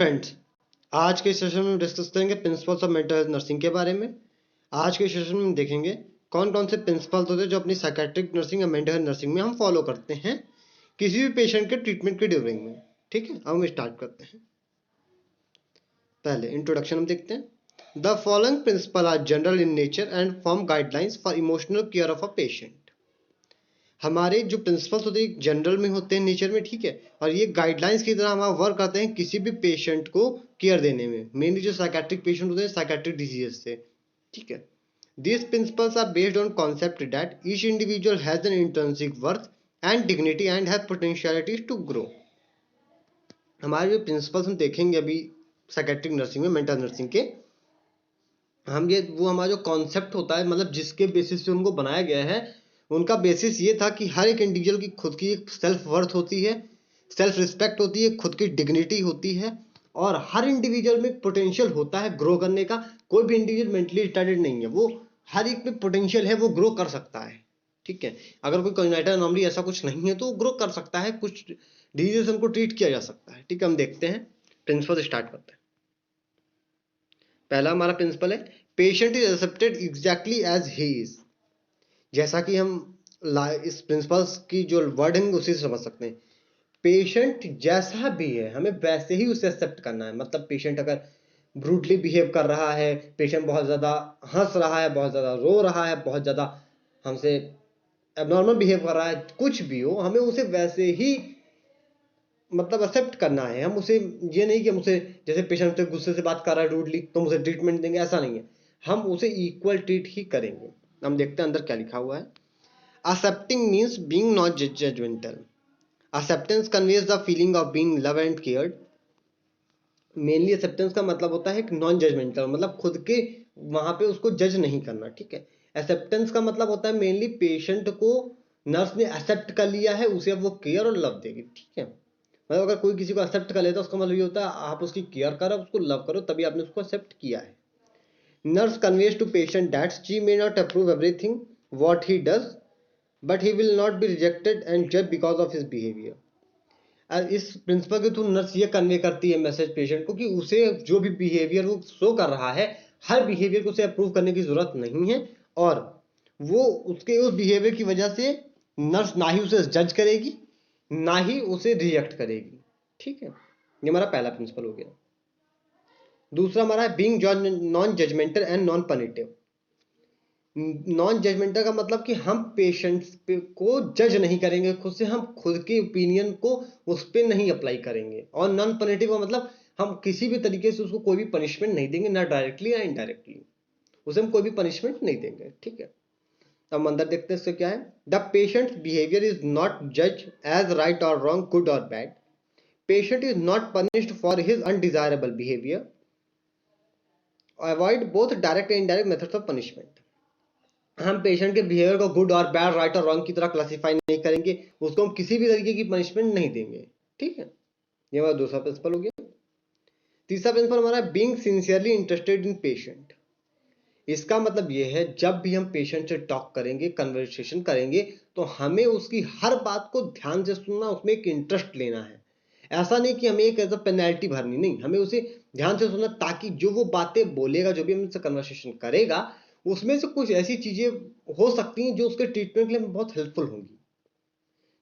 Friends, आज के session में डिस्कस करेंगे principles of mental health nursing के बारे में। आज के सेशन में देखेंगे कौन कौन से प्रिंसिपल्स होते हैं जो अपनी साइकेट्रिक नर्सिंग या मेंटल हेल्थ नर्सिंग में हम फॉलो करते हैं किसी भी पेशेंट के ट्रीटमेंट के ड्यूरिंग में। ठीक है, अब हम स्टार्ट करते हैं। पहले इंट्रोडक्शन हम देखते हैं। The following principle are general in nature and form guidelines for emotional care of a patient. हमारे जो प्रिंसिपल्स होते हैं जनरल में होते हैं, नेचर में, ठीक है, और ये गाइडलाइंस की तरह हम वर्क करते हैं किसी भी पेशेंट को केयर देने में, मेनली जो साइकेट्रिक पेशेंट होते हैं साइकेट्रिक डिजीज से। ठीक है, these principles are based on concept that each individual has an intrinsic worth and dignity and has potentialities to grow। हमारे जो प्रिंसिपल्स हम देखेंगे अभी साइकेट्रिक नर्सिंग में, मेंटल नर्सिंग के, हम ये वो हमारा जो कॉन्सेप्ट होता है, मतलब जिसके बेसिस पे उनको बनाया गया है, उनका बेसिस ये था कि हर एक इंडिविजुअल की खुद की एक सेल्फ वर्थ होती है, सेल्फ रिस्पेक्ट होती है, खुद की डिग्निटी होती है, और हर इंडिविजुअल में पोटेंशियल होता है ग्रो करने का। कोई भी इंडिविजुअल मेंटली रिटार्डेड नहीं है, वो हर एक में पोटेंशियल है, वो ग्रो कर सकता है। ठीक है, अगर कोई कॉन्जेनिटल एनोमली ऐसा कुछ नहीं है तो वो ग्रो कर सकता है, कुछ डिजीज उनको ट्रीट किया जा सकता है। ठीक है, हम देखते हैं, प्रिंसिपल स्टार्ट करते हैं। पहला हमारा प्रिंसिपल है patient is accepted exactly as he is. जैसा कि हम इस प्रिंसिपल्स की जो वर्ड है उसी से समझ सकते हैं, पेशेंट जैसा भी है हमें वैसे ही उसे एक्सेप्ट करना है। मतलब पेशेंट अगर ब्रूटली बिहेव कर रहा है, पेशेंट बहुत ज्यादा हंस रहा है, बहुत ज्यादा रो रहा है, बहुत ज्यादा हमसे एबनॉर्मल बिहेव कर रहा है, कुछ भी हो, हमें उसे वैसे ही मतलब एक्सेप्ट करना है। हम उसे ये नहीं कि हम उसे, जैसे पेशेंट से गुस्से से बात कर रहा है रूडली तो हम उसे ट्रीटमेंट देंगे, ऐसा नहीं है, हम उसे इक्वल ट्रीट ही करेंगे। हम देखते हैं अंदर क्या लिखा हुआ है। accepting means being not judgmental। acceptance conveys the feeling of being loved and cared। Mainly acceptance का मतलब होता है नॉन जजमेंटल, मतलब खुद के वहां पे उसको जज नहीं करना। ठीक है, एक्सेप्टेंस का मतलब होता है मेनली पेशेंट को नर्स ने एक्सेप्ट कर लिया है, उसे अब वो केयर और लव देगी। ठीक है, मतलब अगर कोई किसी को एक्सेप्ट कर लेता है उसका मतलब ये होता है आप उसकी केयर करो, उसको लव करो, तभी आपने उसको एक्सेप्ट किया है। Nurse conveys to patient that she may not approve everything what he does but he will not be rejected and जज बिकॉज ऑफ हिज बिहेवियर। इस प्रिंसिपल के थ्रू नर्स ये कन्वे करती है मैसेज पेशेंट को कि उसे जो भी बिहेवियर वो शो कर रहा है, हर बिहेवियर को उसे अप्रूव करने की जरूरत नहीं है, और वो उसके उस बिहेवियर की वजह से नर्स ना ही उसे जज करेगी ना ही उसे रिजेक्ट करेगी। ठीक है, ये हमारा पहला प्रिंसिपल हो गया। दूसरा हमारा है being non judgemental and non punitive. Non judgemental का मतलब कि हम पेशेंट्स को जज नहीं करेंगे खुद से, हम खुद के ओपिनियन को उस पर नहीं अप्लाई करेंगे। और नॉन पनिटिव का मतलब हम किसी भी तरीके से उसको कोई भी पनिशमेंट नहीं देंगे, ना डायरेक्टली या इनडायरेक्टली उसे हम कोई भी पनिशमेंट नहीं देंगे। ठीक है, अब अंदर देखते हैं इससे क्या है। The patient behaviour is not जज एज राइट और रॉन्ग, गुड और bad. Patient is not punished for his undesirable behaviour. Avoid both direct and indirect methods of punishment. हम पेशेंट के बिहेवियर को गुड और बैड, राइट और wrong की तरह क्लासिफाई नहीं करेंगे, उसको हम किसी भी तरीके की पनिशमेंट नहीं देंगे। ठीक है, ये हमारा दूसरा प्रिंसिपल हो गया। तीसरा प्रिंसिपल हमारा being sincerely interested in patient. इसका मतलब यह है जब भी हम पेशेंट से टॉक करेंगे, कन्वर्सेशन करेंगे, तो हमें उसकी हर बात को ध्यान से सुनना, उसमें एक इंटरेस्ट लेना है। ऐसा नहीं कि हमें एक एज अ पेनल्टी भरनी, नहीं, हमें उसे ध्यान से सुनना ताकि जो वो बातें बोलेगा, जो भी हमसे कन्वर्सेशन करेगा, उसमें से कुछ ऐसी चीजें हो सकती हैं जो उसके ट्रीटमेंट के लिए बहुत हेल्पफुल होंगी।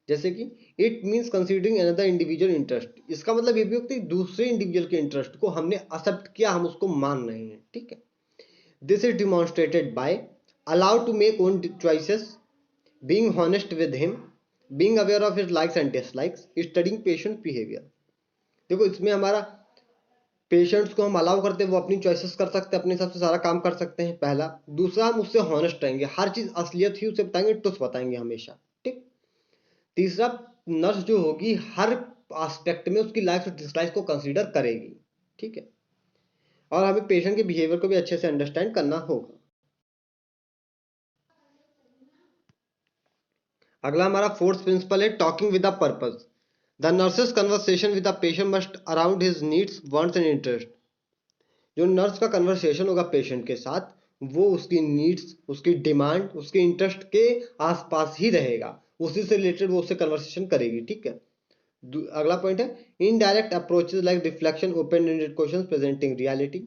जैसे कि it means considering another individual interest. इसका मतलब ये भी होता है दूसरे इंडिविजुअल के इंटरेस्ट को हमने एक्सेप्ट किया, हम उसको मान रहे हैं। ठीक है, this is demonstrated by allowed to make own choices, being honest with him, being aware of his likes and dislikes, studying patient behavior। देखो इसमें हमारा पेशेंट्स को हम अलाउ करते हैं, वो अपनी चॉइसेस कर सकते हैं, अपने हिसाब से सारा काम कर सकते हैं, पहला। दूसरा, हम उससे हॉनेस्ट रहेंगे, हर चीज असलियत ही उसे बताएंगे, ट्रुथ बताएंगे हमेशा। ठीक। तीसरा, नर्स जो होगी हर एस्पेक्ट में उसकी लाइक्स और डिसलाइक्स को कंसीडर करेगी। ठीक है, और हमें पेशेंट के बिहेवियर को भी अच्छे से अंडरस्टैंड करना होगा। अगला हमारा फोर्थ प्रिंसिपल है talking with a purpose. The nurses conversation with the patient must around his needs, wants and interest. जो नर्स का कन्वर्सेशन होगा पेशेंट के साथ, वो उसकी नीड्स, उसकी डिमांड, उसके इंटरेस्ट के आसपास ही रहेगा, उसी से रिलेटेड वो उससे कन्वर्सेशन करेगी। ठीक है, अगला पॉइंट है indirect approaches like reflection, open ended questions presenting reality,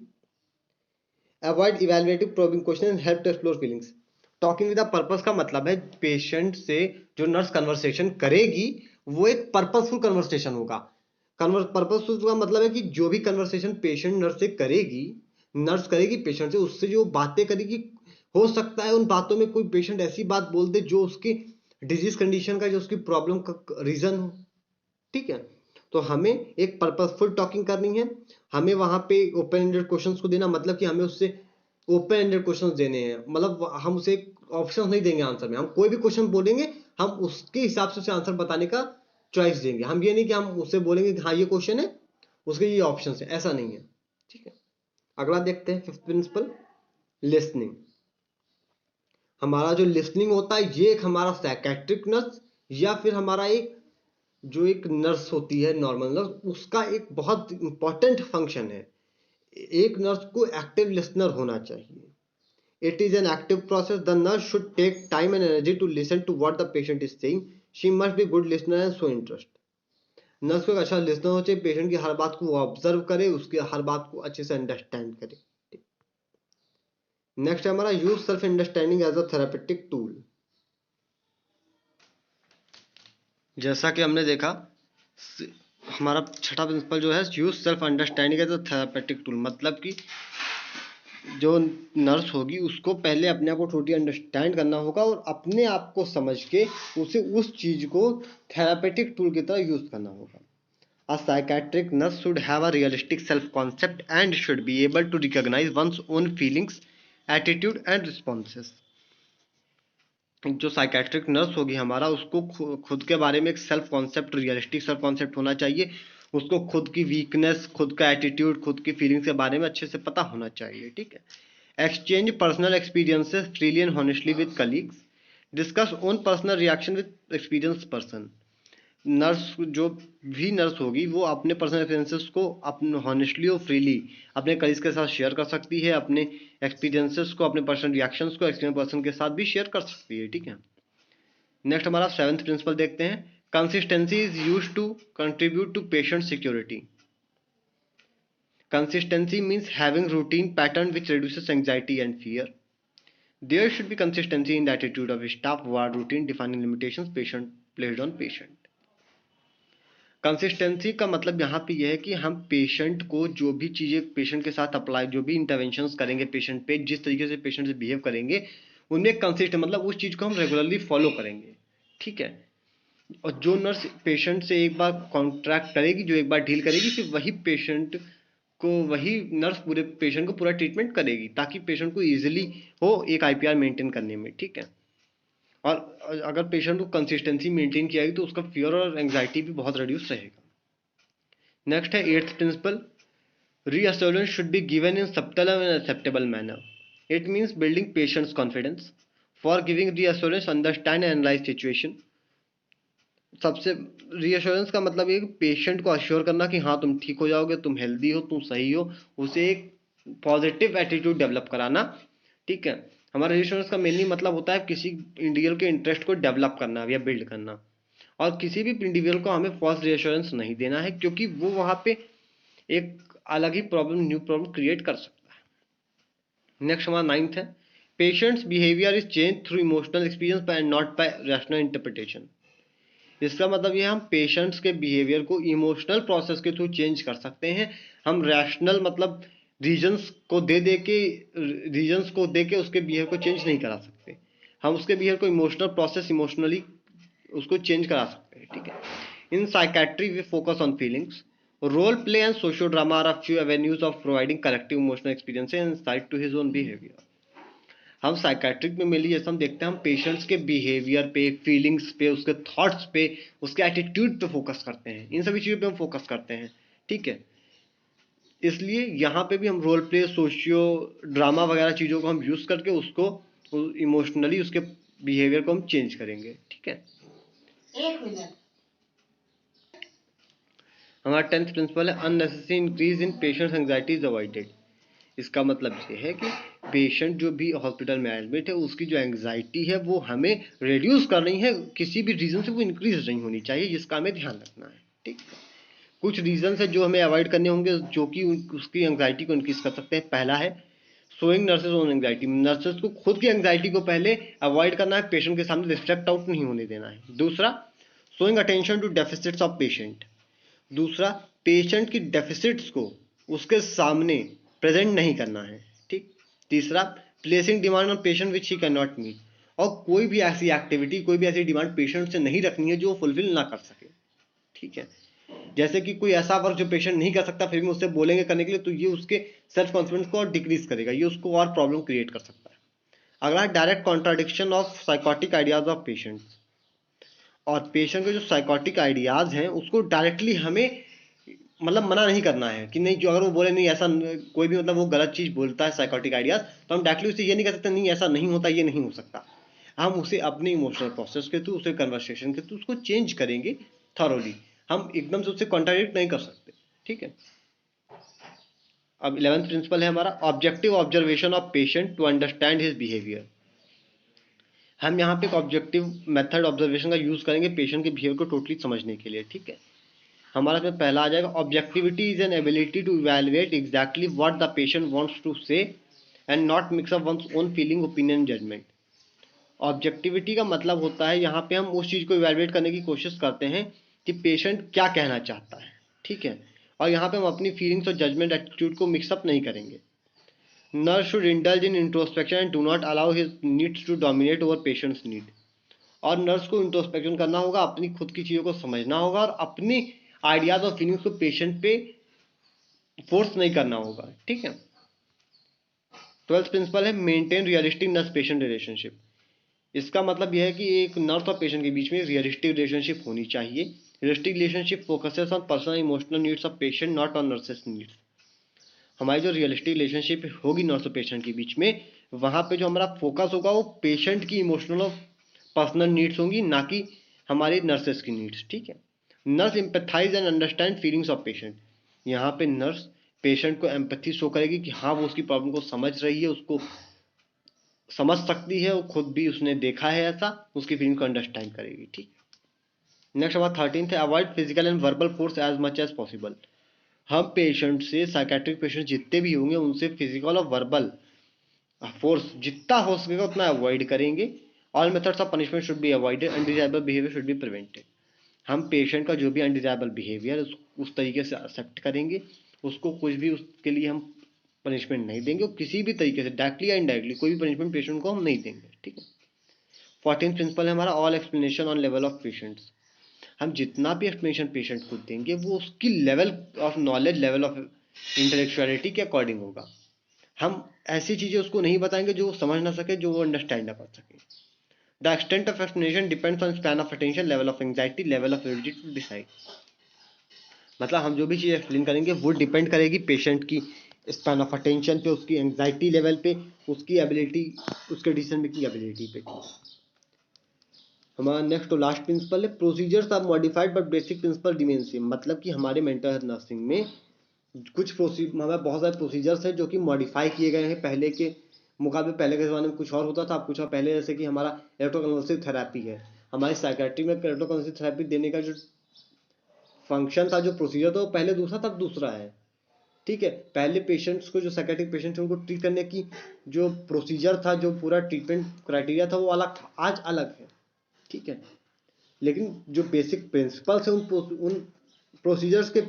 avoid evaluative probing question and help to explore feelings. Talking with the purpose का मतलब है पेशेंट से जो नर्स कन्वर्सेशन करेगी वो एक पर्पसफुल कन्वर्सेशन होगा। पर्पसफुल का मतलब है कि जो भी कन्वर्सेशन पेशेंट नर्स से करेगी, नर्स करेगी पेशेंट से, उससे जो बातें करेगी, हो सकता है उन बातों में कोई पेशेंट ऐसी बात बोल दे जो उसकी डिजीज कंडीशन का, जो उसकी प्रॉब्लम का रीजन हो। ठीक है, तो हमें एक पर्पसफुल टॉकिंग करनी है। हमें वहां पे ओपन एंडेड क्वेश्चंस को देना, मतलब कि हमें उससे ओपन एंडेड क्वेश्चंस देने हैं, मतलब हम उसे ऑप्शन नहीं देंगे आंसर में। हम कोई भी क्वेश्चन बोलेंगे, हम उसके हिसाब से उसे आंसर बताने का चॉइस देंगे। हम ये नहीं कि हम उससे बोलेंगे कि हाँ ये क्वेश्चन है, उसके ये ऑप्शन है, ऐसा नहीं है। ठीक है, अगला देखते हैं फिफ्थ प्रिंसिपल, लिसनिंग। हमारा जो लिसनिंग होता है ये एक हमारा साइकेट्रिक नर्स या फिर हमारा एक जो एक नर्स होती है नॉर्मल नर्स, उसका एक बहुत इंपॉर्टेंट फंक्शन है। एक नर्स को एक्टिव लिसनर होना चाहिए। It is an active process. The nurse should take time and energy to listen to what the patient is saying. She must be good listener and show interest. Nurse को एक अच्छा listener होना चाहिए, patient की हर बात को वो observe करे, उसकी हर बात को अच्छे से अंडरस्टैंड करे। नेक्स्ट है हमारा use self understanding as a therapeutic tool. जैसा कि हमने देखा, हमारा छठा प्रिंसिपल जो है use self understanding as a therapeutic tool, मतलब कि जो नर्स होगी उसको पहले अपने आप को टोटली अंडरस्टैंड करना होगा और अपने आप को समझ के उसे उस चीज को थेरापेटिक टूल की तरह यूज करना होगा। A psychiatric nurse should have a realistic self-concept and should be able to recognize one's own feelings, attitude and responses. जो साइकेट्रिक नर्स होगी हमारा, उसको खुद के बारे में एक self concept, realistic self concept होना चाहिए। उसको खुद की वीकनेस, खुद का एटीट्यूड, खुद की फीलिंग्स के बारे में अच्छे से पता होना चाहिए। ठीक है, exchange personal experiences freely and honestly with colleagues, discuss own personal reaction with experience person. Nurse, जो भी नर्स होगी वो अपने पर्सनल एक्सपीरियंसेस को अपने हॉनेस्टली और फ्रीली अपने कलीग्स के साथ शेयर कर सकती है। अपने एक्सपीरियंसेस को, अपने पर्सनल रिएक्शंस को एक्सपीरियंस पर्सन के साथ भी शेयर कर सकती है। ठीक है, नेक्स्ट हमारा सेवंथ प्रिंसिपल देखते हैं, consistency is used to contribute to patient security. Consistency means having routine pattern which reduces anxiety and fear. There should be consistency in the attitude of staff who are routine defining limitations patient placed on patient. Consistency का मतलब यहाँ पे यह है कि हम patient को जो भी चीज़ें पेशेंट के साथ अप्लाई, जो भी इंटरवेंशंस करेंगे पेशेंट पे, जिस तरीके से पेशेंट से बिहेव करेंगे, उनमें कंसिस्टेंट मतलब उस चीज़ को हम रेगुलरली फॉलो करेंगे। ठीक है, और जो नर्स पेशेंट से एक बार कॉन्ट्रैक्ट करेगी, जो एक बार डील करेगी, फिर वही पेशेंट को, वही नर्स पूरे पेशेंट को पूरा ट्रीटमेंट करेगी, ताकि पेशेंट को ईजिली हो एक आईपीआर मेंटेन करने में। ठीक है, और अगर पेशेंट को कंसिस्टेंसी मेंटेन किया गई तो उसका फियर और एंग्जाइटी भी बहुत रिड्यूस रहेगा। नेक्स्ट है eighth principle, reassurance should be given in subtle and acceptable manner. It means building patient's confidence. For giving reassurance, understand and analyze situation. सबसे रीअश्योरेंस का मतलब ये पेशेंट को अश्योर करना कि हाँ तुम ठीक हो जाओगे, तुम हेल्दी हो, तुम सही हो, उसे एक पॉजिटिव एटीट्यूड डेवलप कराना। ठीक है, हमारा रीअश्योरेंस का मेनली मतलब होता है किसी इंडिविजुअल के इंटरेस्ट को डेवलप करना या बिल्ड करना, और किसी भी इंडिविजुअल को हमें फॉल्स रीअश्योरेंस नहीं देना है, क्योंकि वो वहाँ पे एक अलग ही प्रॉब्लम, न्यू प्रॉब्लम क्रिएट कर सकता है। नेक्स्ट हमारा नाइन्थ है, patients behaviour is change through emotional experience by not bye rational interpretation. इसका मतलब ये हम पेशेंट्स के बिहेवियर को इमोशनल प्रोसेस के थ्रू चेंज कर सकते हैं। हम रैशनल मतलब रीजंस को दे के उसके बिहेवियर को चेंज नहीं करा सकते। हम उसके बिहेवियर को इमोशनल प्रोसेस, इमोशनली उसको चेंज करा सकते हैं। ठीक है, in psychiatry we focus on feelings. Role play and socio drama are a few avenues of providing collective emotional experience and insight to his own behavior. हम psychiatric में मिली जैसे हम देखते हैं, हम पेशेंट्स के बिहेवियर पे, फीलिंग्स पे, उसके थॉट्स पे, उसके एटीट्यूड पे फोकस करते हैं, इन सभी चीज़ों पे हम फोकस करते हैं। ठीक है, इसलिए यहाँ पे भी हम रोल प्ले, सोशियो ड्रामा वगैरह चीज़ों को हम यूज़ करके उसको इमोशनली उसके बिहेवियर को हम चेंज करेंगे। ठीक है, एक मिनट, हमारा 10th प्रिंसिपल है, unnecessary increase in patients anxiety is avoided. इसका मतलब ये है कि पेशेंट जो भी हॉस्पिटल में एडमिट है उसकी जो एंग्जाइटी है वो हमें रिड्यूस करनी है, किसी भी रीजन से वो इंक्रीज नहीं होनी चाहिए, जिसका हमें ध्यान रखना है। ठीक। कुछ रीजन है जो हमें अवॉइड करने होंगे जो कि उसकी एंग्जाइटी को इंक्रीज कर सकते हैं। पहला है showing nurses own anxiety, nurses को खुद की एंग्जाइटी को पहले अवॉइड करना है, पेशेंट के सामने रिफ्लेक्ट आउट नहीं होने देना है। दूसरा, showing attention to deficits of patient. दूसरा, पेशेंट की डेफिसिट्स को उसके सामने प्रेजेंट नहीं करना है। ठीक। तीसरा, placing demand on patient which he can not meet, और कोई भी ऐसी एक्टिविटी, कोई भी ऐसी डिमांड पेशेंट से नहीं रखनी है जो वो फुलफिल ना कर सके। ठीक है। जैसे कि कोई ऐसा वर्क जो पेशेंट नहीं कर सकता फिर भी उससे बोलेंगे करने के लिए, तो ये उसके सेल्फ कॉन्फिडेंस को और डिक्रीज करेगा, ये उसको और प्रॉब्लम क्रिएट कर सकता है। अगला, direct contradiction of psychotic ideas of patients. और पेशेंट के जो साइकोटिक आइडियाज हैं उसको डायरेक्टली हमें मतलब मना नहीं करना है कि नहीं, जो अगर वो बोले नहीं ऐसा, कोई भी मतलब वो गलत चीज बोलता है साइकोटिक आइडियाज, तो हम डायरेक्टली उसे ये नहीं कर सकते नहीं ऐसा नहीं होता, ये नहीं हो सकता। हम उसे अपने इमोशनल प्रोसेस के थ्रू, उसे कन्वर्सेशन के थ्रू उसको चेंज करेंगे थॉरोली। हम एकदम से उससे कॉन्ट्राडिक्ट नहीं कर सकते। ठीक है। अब 11th प्रिंसिपल है हमारा objective observation of patient to understand his behaviour. हम यहाँ पे एक ऑब्जेक्टिव मेथड ऑब्जर्वेशन का यूज करेंगे पेशेंट के बिहेवियर को टोटली समझने के लिए। ठीक है। हमारा इसमें पहला आ जाएगा, objectivity is an ability to evaluate exactly what the patient wants to say and not mix up one's own feeling, opinion, judgement. Objectivity का मतलब होता है यहाँ पे हम उस चीज को इवैल्यूएट करने की कोशिश करते हैं कि पेशेंट क्या कहना चाहता है। ठीक है। और यहाँ पे हम अपनी फीलिंग्स और जजमेंट एटीट्यूड को मिक्सअप नहीं करेंगे। Nurse should indulge in introspection and do not allow his needs to dominate over patient's need. और नर्स को इंट्रोस्पेक्शन करना होगा, अपनी खुद की चीज़ों को समझना होगा और अपनी आइडियाज और फीलिंग्स को पेशेंट पे फोर्स नहीं करना होगा। ठीक है। 12th प्रिंसिपल है maintain realistic nurse patient relationship. इसका मतलब यह है कि एक नर्स और पेशेंट के बीच में रियलिस्टिक रिलेशनशिप होनी चाहिए। Realistic relationship focuses on personal emotional needs of patient, not on nurses needs. हमारी जो रियलिस्टिक रिलेशनशिप होगी नर्स और पेशेंट के बीच में, वहाँ पे जो हमारा फोकस होगा वो पेशेंट की इमोशनल और पर्सनल नीड्स होंगी, ना कि हमारी नर्सेस की नीड्स। ठीक है। Nurse empathise and understand feelings of patient. यहाँ पे नर्स पेशेंट को एम्पैथी शो करेगी कि हाँ वो उसकी प्रॉब्लम को समझ रही है, उसको समझ सकती है, वो खुद भी उसने देखा है ऐसा, उसकी फीलिंग को अंडरस्टैंड करेगी। ठीक। नेक्स्ट हमारा 13th है avoid physical and verbal force as much as possible. हम पेशेंट से, साइकेट्रिक पेशेंट जितने भी होंगे उनसे फिजिकल और वर्बल फोर्स जितना हो सकेगा उतना अवॉइड करेंगे। All methods of punishment should be avoided, undesirable behaviour should be prevented. हम पेशेंट का जो भी अनडिजायरेबल बिहेवियर उस तरीके से एक्सेप्ट करेंगे, उसको कुछ भी उसके लिए हम पनिशमेंट नहीं देंगे, और किसी भी तरीके से डायरेक्टली या इनडायरेक्टली कोई भी पनिशमेंट पेशेंट को हम नहीं देंगे। ठीक है। 14th प्रिंसिपल है हमारा all explanation on level of patients. हम जितना भी एक्सप्लेनेशन पेशेंट को देंगे वो उसकी level of knowledge, level of intellectuality के अकॉर्डिंग होगा। हम ऐसी चीजें उसको नहीं बताएंगे जो वो समझ ना सके, जो वो अंडरस्टैंड ना कर सके। The extent of explanation depends on span of attention, level of anxiety, level of ability to decide. मतलब हम जो भी चीज़ एक्सप्लेन करेंगे वो डिपेंड करेगी पेशेंट की स्पैन ऑफ अटेंशन पे, उसकी एंग्जाइटी लेवल पे, उसकी एबिलिटी, उसके डिसीजन मेकिंग एबिलिटी पे। हमारा नेक्स्ट तो लास्ट प्रिंसिपल है procedures are modified but basic principle remain same. मतलब कि हमारे मेंटल हेल्थ नर्सिंग में कुछ हमारे बहुत सारे प्रोसीजर्स हैं जो कि मॉडिफाई किए गए हैं पहले के मुकाबले। पहले के ज़माने में कुछ और होता था, अब कुछ और। पहले जैसे कि हमारा इलेक्ट्रोकन्वल्सिव थेरेपी है, हमारी साइकेट्री में इलेक्ट्रोकन्वल्सिव थेरेपी देने का जो फंक्शन था, जो प्रोसीजर था, वो पहले दूसरा था, दूसरा है। ठीक है। पहले पेशेंट्स को, जो साइकेट्रिक पेशेंट्स उनको ट्रीट करने की जो प्रोसीजर था, जो पूरा ट्रीटमेंट क्राइटेरिया था, वो अलग था, आज अलग है। ठीक है। लेकिन जो बेसिक प्रिंसिपल्स हैं उन प्रोसीजर्स के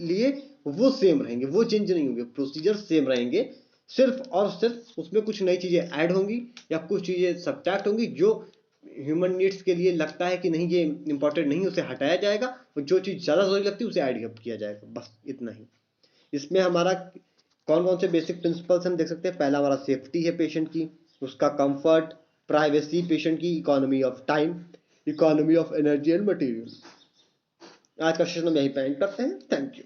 लिए वो सेम रहेंगे, वो चेंज नहीं होंगे, प्रोसीजर सेम रहेंगे। सिर्फ और सिर्फ उसमें कुछ नई चीजें ऐड होंगी या कुछ चीजें सब्ट्रैक्ट होंगी, जो ह्यूमन नीड्स के लिए लगता है कि नहीं ये इंपॉर्टेंट नहीं, उसे हटाया जाएगा, और जो चीज ज्यादा जरूरी लगती है उसे ऐड किया जाएगा, बस इतना ही। इसमें हमारा कौन कौन से बेसिक प्रिंसिपल्स हम देख सकते हैं। पहला हमारा सेफ्टी है पेशेंट की, उसका कंफर्ट, प्राइवेसी, पेशेंट की economy of time, economy of energy and material. आज का सेशन हम यहीं पे एंड करते हैं। Thank you.